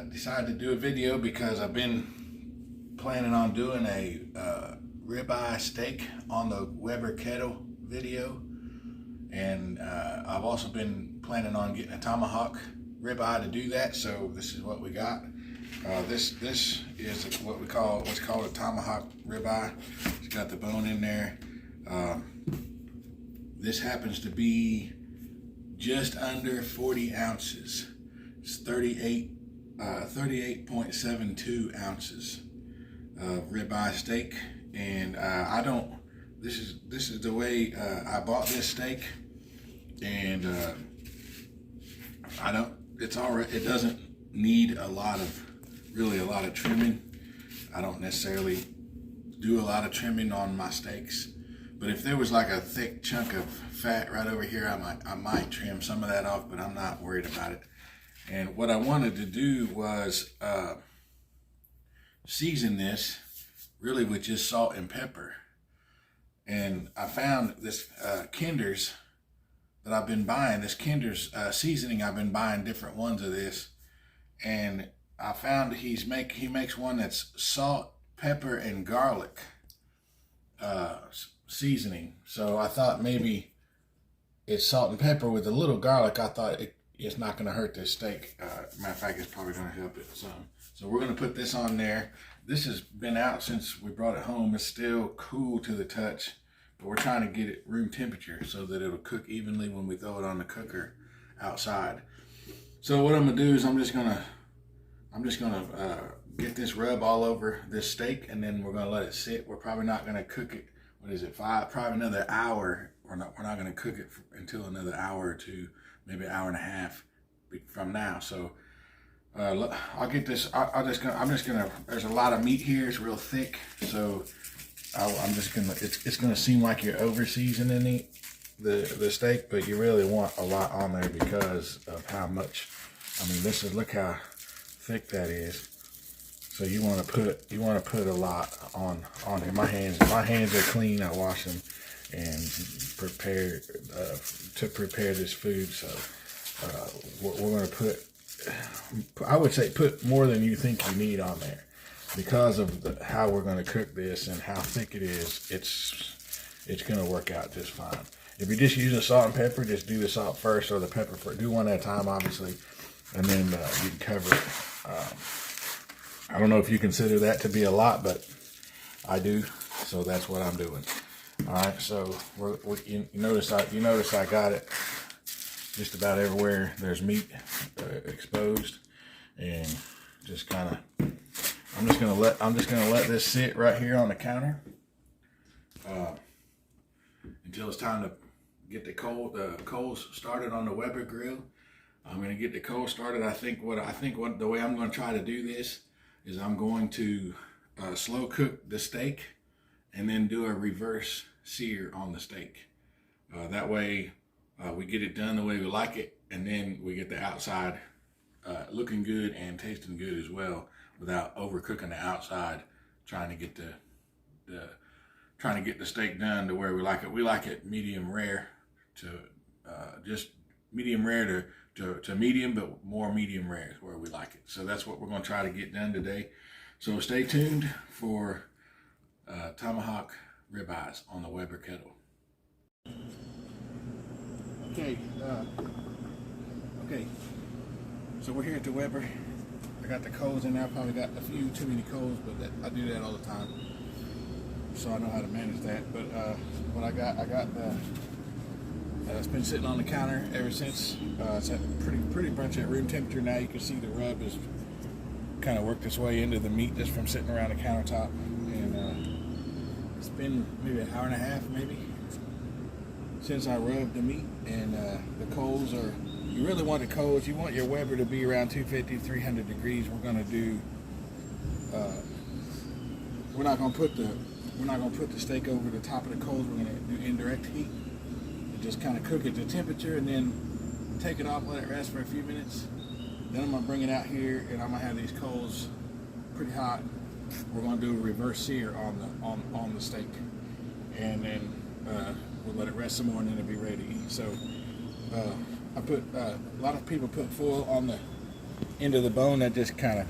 decided to do a video because I've been planning on doing a ribeye steak on the Weber Kettle video, and I've also been planning on getting a Tomahawk ribeye to do that. So this is what we got. This is what's called a Tomahawk ribeye. It's got the bone in there. This happens to be just under 40 ounces. It's 38.72 ounces of ribeye steak, and this is the way I bought this steak, and it doesn't need a lot of trimming. I don't necessarily do a lot of trimming on my steaks, but if there was like a thick chunk of fat right over here, I might trim some of that off, but I'm not worried about it. And what I wanted to do was season this really with just salt and pepper. And I found this Kinder's that I've been buying, this Kinder's seasoning. I've been buying different ones of this, and I found he makes one that's salt, pepper, and garlic seasoning. So I thought maybe it's salt and pepper with a little garlic. I thought it's not going to hurt this steak. Matter of fact, it's probably going to help it some. So we're going to put this on there. This has been out since we brought it home. It's still cool to the touch, but we're trying to get it room temperature so that it'll cook evenly when we throw it on the cooker outside. So what I'm going to do is I'm just going to get this rub all over this steak, and then we're going to let it sit. We're probably not going to cook it. What is it? Probably another hour. We're not going to cook it until another hour or two, maybe an hour and a half from now. So I'll get this. I'm just gonna. There's a lot of meat here. It's real thick, so I'm just gonna. It's gonna seem like you're over seasoning the steak, but you really want a lot on there because of how much. I mean, look how thick that is. So you want to put a lot on here. My hands are clean. I wash them and prepare to prepare this food. So we're going to put, I would say, put more than you think you need on there because of how we're going to cook this and how thick it is. It's going to work out just fine. If you're just using salt and pepper, just do the salt first or the pepper first. Do one at a time, obviously, and then you can cover it. I don't know if you consider that to be a lot, but I do, so that's what I'm doing. All right, so you notice I got it just about everywhere there's meat exposed, and just kind of I'm just gonna let this sit right here on the counter until it's time to get the coals started on the Weber grill. I'm gonna get the coals started. I think the way I'm gonna try to do this is I'm going to slow cook the steak and then do a reverse sear on the steak. That way we get it done the way we like it, and then we get the outside looking good and tasting good as well, without overcooking the outside, trying to get the steak done to where we like it. We like it medium rare to just medium rare to medium, but more medium rare is where we like it. So that's what we're going to try to get done today. So stay tuned for Tomahawk ribeyes on the Weber Kettle. Okay, so we're here at the Weber. I got the coals in there. I probably got a few too many coals, but I do that all the time, so I know how to manage that. But what I got the. It's been sitting on the counter ever since. It's at pretty much at room temperature now. You can see the rub is kind of worked its way into the meat just from sitting around the countertop. And it's been maybe an hour and a half, maybe, since I rubbed the meat. And the coals are, you really want the coals, you want your Weber to be around 250, 300 degrees. We're going to do, we're not going to put the steak over the top of the coals. We're going to do indirect heat. Just kind of cook it to temperature and then take it off, let it rest for a few minutes. Then I'm going to bring it out here, and I'm going to have these coals pretty hot. We're going to do a reverse sear on the steak, and then we'll let it rest some more, and then it'll be ready to eat. So I put a lot of people put foil on the into the bone. That just kind of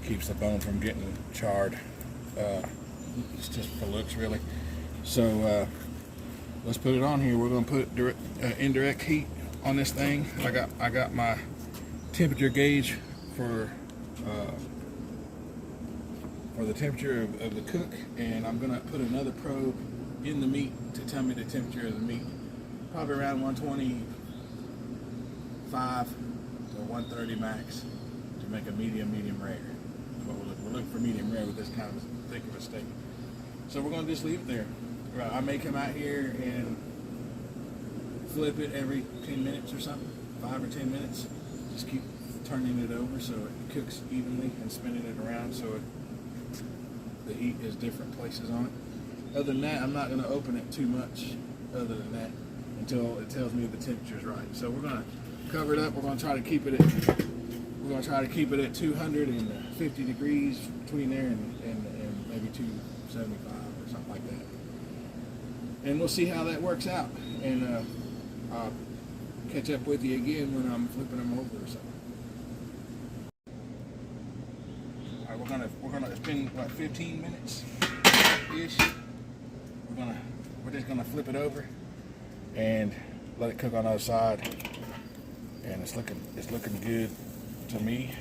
keeps the bone from getting charred. It's just for looks, really. So let's put it on here. We're going to put indirect heat on this thing. I got my temperature gauge for the temperature of the cook, and I'm going to put another probe in the meat to tell me the temperature of the meat. Probably around 125 to 130 max to make a medium rare. We're looking for medium rare with this kind of thick of a steak. So we're going to just leave it there. I may come out here and flip it every 10 minutes or something, 5 or 10 minutes. Just keep turning it over so it cooks evenly and spinning it around so the heat is different places on it. Other than that, I'm not going to open it too much other than that until it tells me the temperature is right. So we're going to cover it up. We're going to try to keep it at 250 degrees between there and maybe 275 or something like that. And we'll see how that works out. And I'll catch up with you again when I'm flipping them over or something. All right, we're gonna it's been what, 15 minutes ish. We're just gonna flip it over and let it cook on the other side. And it's looking good to me.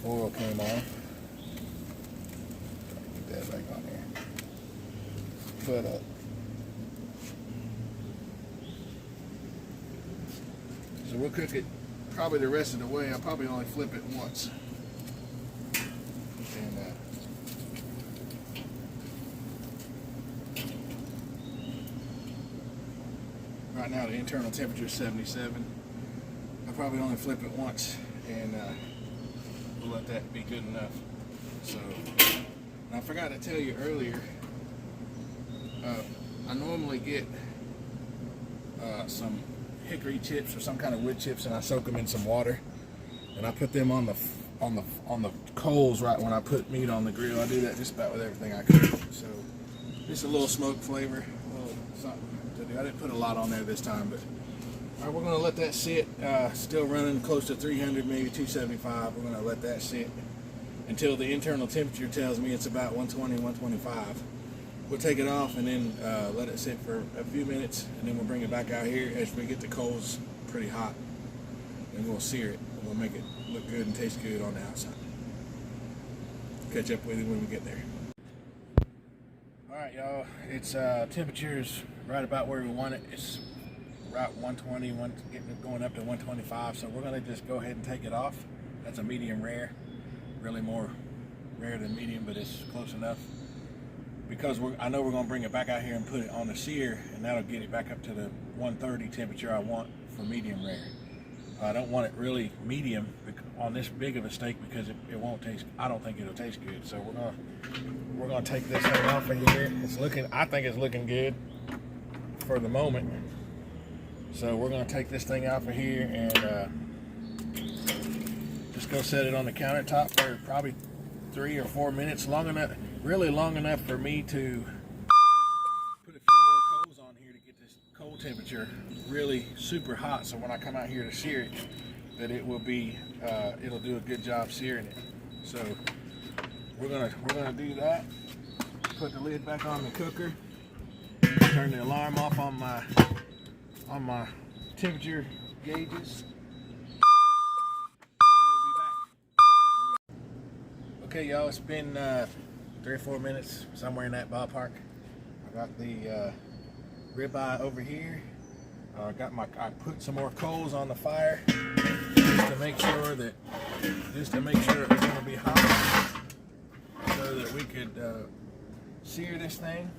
Oil came on. Get that back on there. But so we'll cook it probably the rest of the way. I'll probably only flip it once. And right now the internal temperature is 77. I'll probably only flip it once, and we'll let that be good enough. So, and I forgot to tell you earlier, I normally get some hickory chips or some kind of wood chips, and I soak them in some water, and I put them on the coals right when I put meat on the grill. I do that just about with everything I cook. So just a little smoke flavor, a little something to do. I didn't put a lot on there this time, but all right, we're going to let that sit. Still running close to 300, maybe 275. We're going to let that sit until the internal temperature tells me it's about 120, 125. We'll take it off and then let it sit for a few minutes, and then we'll bring it back out here as we get the coals pretty hot, and we'll sear it. And we'll make it look good and taste good on the outside. Catch up with you when we get there. All right, y'all. It's temperature's right about where we want it. It's right 120, going up to 125. So we're gonna just go ahead and take it off. That's a medium rare. Really more rare than medium, but it's close enough. Because I know we're going to bring it back out here and put it on the sear, and that'll get it back up to the 130 temperature I want for medium rare. I don't want it really medium on this big of a steak because it won't taste. I don't think it'll taste good. So we're gonna take this thing off of here. I think it's looking good for the moment. So we're gonna take this thing out of here and just go set it on the countertop for probably 3 or 4 minutes, really long enough for me to put a few more coals on here to get this coal temperature really super hot. So when I come out here to sear it, that it will be, it'll do a good job searing it. So we're gonna do that. Put the lid back on the cooker. Turn the alarm off on my temperature gauges. Okay, y'all, it's been 3 or 4 minutes, somewhere in that ballpark. I got the ribeye over here. I put some more coals on the fire just to make sure it was going to be hot, so that we could sear this thing.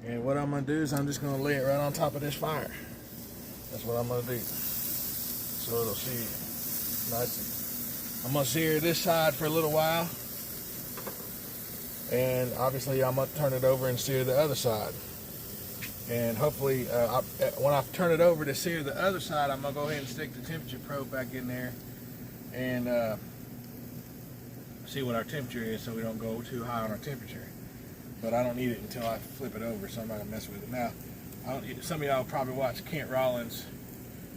And what I'm going to do is I'm just going to lay it right on top of this fire. That's what I'm going to do. So it'll sear nice. I'm going to sear this side for a little while, and obviously I'm going to turn it over and sear the other side. And hopefully when I turn it over to sear the other side, I'm going to go ahead and stick the temperature probe back in there and see what our temperature is, so we don't go too high on our temperature. But I don't need it until I flip it over, so I'm not going to mess with it. Now, some of y'all probably watch Kent Rollins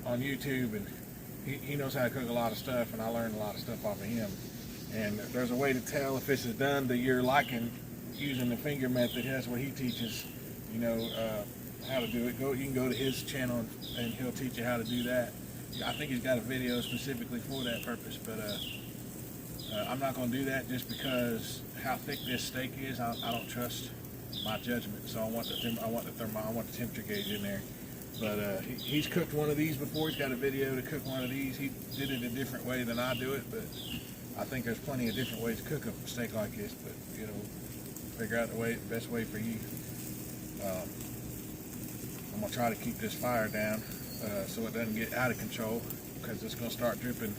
on YouTube, and he knows how to cook a lot of stuff, and I learned a lot of stuff off of him. And there's a way to tell if this is done to your liking using the finger method. That's what he teaches, you know, how to do it. You can go to his channel and he'll teach you how to do that. I think he's got a video specifically for that purpose, but I'm not going to do that just because how thick this steak is. I don't trust my judgment, so I want the temperature gauge in there. But he's cooked one of these before. He's got a video to cook one of these. He did it a different way than I do it, but I think there's plenty of different ways to cook a steak like this. But you know, figure out the best way for you. I'm gonna try to keep this fire down so it doesn't get out of control, because it's gonna start dripping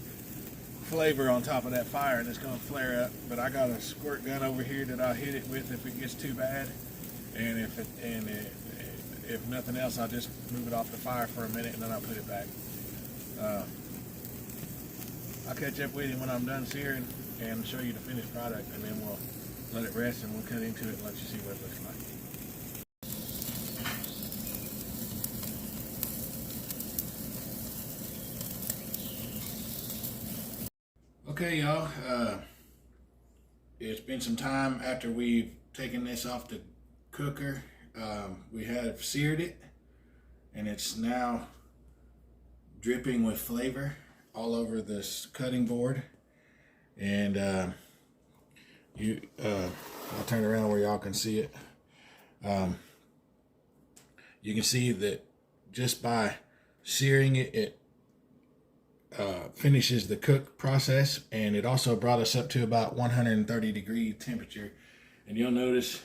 flavor on top of that fire and it's gonna flare up. But I got a squirt gun over here that I'll hit it with if it gets too bad, and if nothing else, I'll just move it off the fire for a minute and then I'll put it back. I'll catch up with you when I'm done searing and show you the finished product, and then we'll let it rest and we'll cut into it and let you see what it looks like. Okay, y'all, it's been some time after we've taken this off the cooker. We have seared it, and it's now dripping with flavor all over this cutting board. And I'll turn around where y'all can see it. You can see that just by searing it, it finishes the cook process, and it also brought us up to about 130 degree temperature. And you'll notice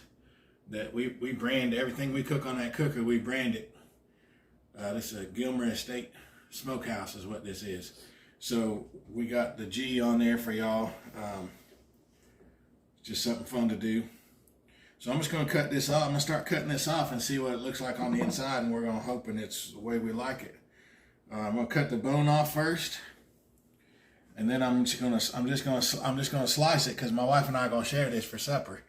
that we brand everything we cook on that cooker. We brand it. This is a Gilmer Estate Smokehouse is what this is. So we got the G on there for y'all. Just something fun to do. So I'm just going to cut this off. I'm going to start cutting this off and see what it looks like on the inside, and we're going to hoping it's the way we like it. I'm going to cut the bone off first, and then I'm just going to slice it, because my wife and I are going to share this for supper.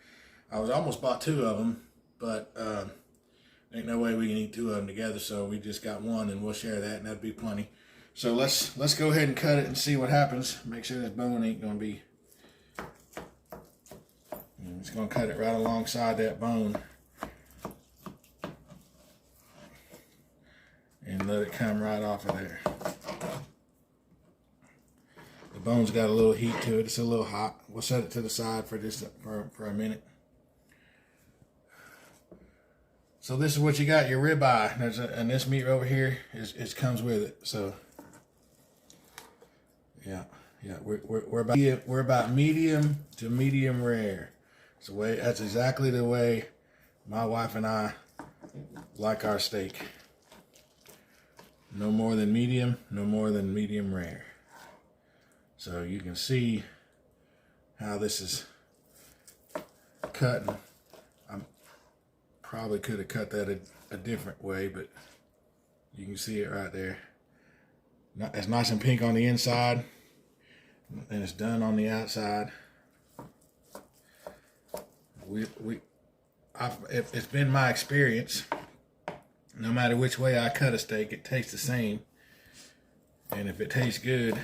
I was almost bought 2 of them, but ain't no way we can eat 2 of them together, so we just got 1, and we'll share that, and that'd be plenty. So let's go ahead and cut it and see what happens. Make sure this bone ain't going to be. I'm just going to cut it right alongside that bone and let it come right off of there. The bone's got a little heat to it. It's a little hot. We'll set it to the side for just for a minute. So this is what you got, your ribeye. And this meat over here comes with it. So yeah, we're about medium to medium rare. That's exactly the way my wife and I like our steak. No more than medium, no more than medium rare. So you can see how this is cutting. I probably could have cut that a different way, but you can see it right there. It's nice and pink on the inside, and it's done on the outside. It's been my experience, no matter which way I cut a steak, it tastes the same. And if it tastes good,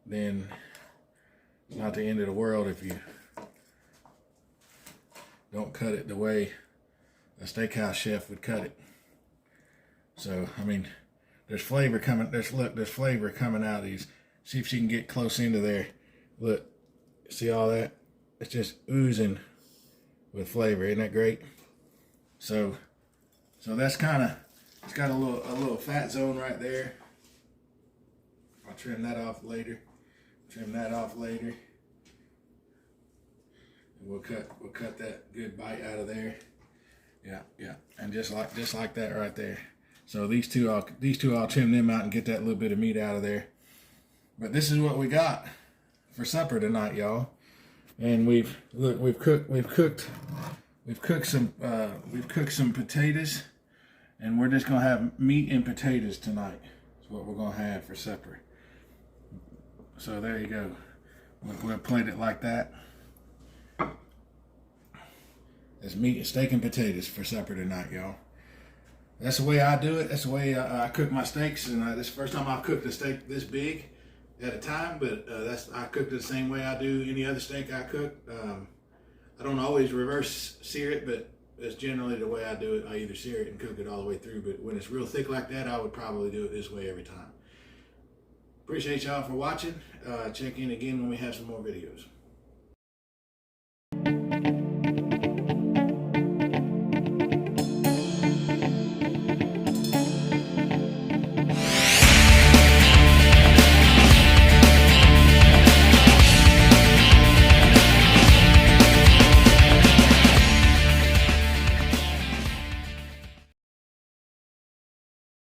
then it's not the end of the world if you don't cut it the way a steakhouse chef would cut it. So, I mean, there's flavor coming. There's flavor coming out of these. See if she can get close into there. Look, see all that? It's just oozing with flavor. Isn't that great? So that's kind of, it's got a little fat zone right there. I'll trim that off later. And we'll cut that good bite out of there. Yeah. And just like that right there. So these two I'll trim them out and get that little bit of meat out of there. But this is what we got for supper tonight, y'all. And we've cooked some potatoes, and we're just gonna have meat and potatoes tonight. That's what we're gonna have for supper. So there you go. We'll plate it like that. It's meat, steak, and potatoes for supper tonight, y'all. that's the way I do it. That's the way I cook my steaks. And this is the first time I've cooked a steak this big at a time. But I cooked it the same way I do any other steak I cook. I don't always reverse sear it, but that's generally the way I do it. I either sear it and cook it all the way through. But when it's real thick like that, I would probably do it this way every time. Appreciate y'all for watching. Check in again when we have some more videos.